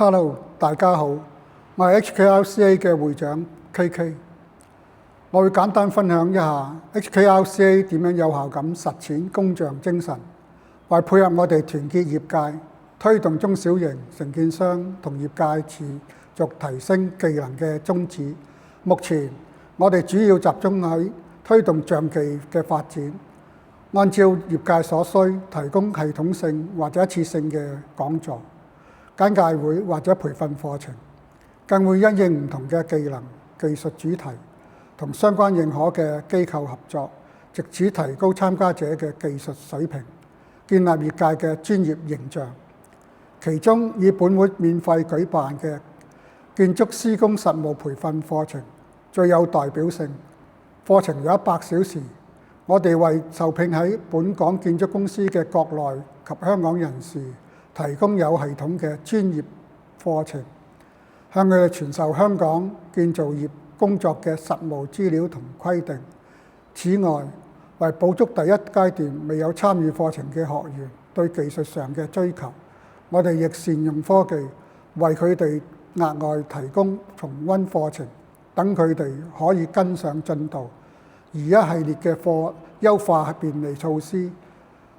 Hello， 大家好，我係 HKRCA 嘅會長 KK。我會簡單分享一下 HKRCA 點樣有效咁實踐工匠精神，為配合我哋團結業界，推動中小型承建商同業界持續提升技能嘅宗旨。目前我哋主要集中喺推動象技嘅發展，按照業界所需，提供系統性或者一次性嘅講座、簡介會或者培訓課程，更會因應唔同嘅技能、技術主題同相關認可嘅機構合作，藉此提高參加者嘅技術水平，建立業界嘅專業形象。其中以本會免費舉辦嘅建築施工實務培訓課程最有代表性，課程有100小時。我哋為受聘喺本港建築公司嘅國內及香港人士提供有系統嘅專業課程，向佢哋傳授香港建造業工作嘅實務資料同規定。此外，為補足第一階段未有參與課程嘅學員對技術上嘅追求，我哋亦善用科技為佢哋額外提供重溫課程，等佢哋可以跟上進度。而一系列嘅優化便利措施，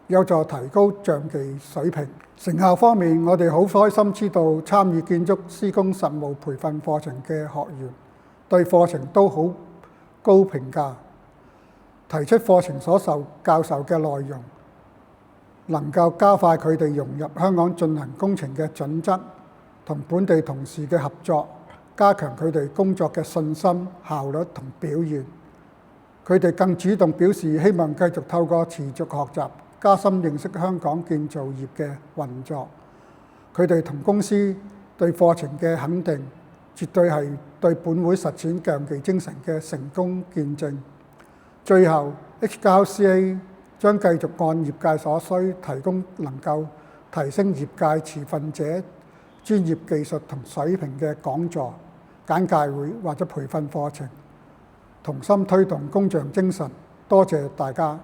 有助提高象技水平。成效方面，我哋好開心知道參與建築施工實務培訓課程嘅學員對課程都好高評價，提出課程所教授嘅內容能夠加快佢哋融入香港進行工程嘅準則，同本地同事嘅合作，加強佢哋工作嘅信心、效率同表現。佢哋更主動表示希望繼續透過持續學習，加深認識香港建造業嘅運作。佢哋同公司對課程嘅肯定，絕對係對本會實踐象技精神嘅成功見證。最後 HKRCA 將繼續按業界所需，提供能夠提升業界持份者專業技術同水平嘅講座、簡介會或者培訓課程，同心推動工匠精神。多謝大家。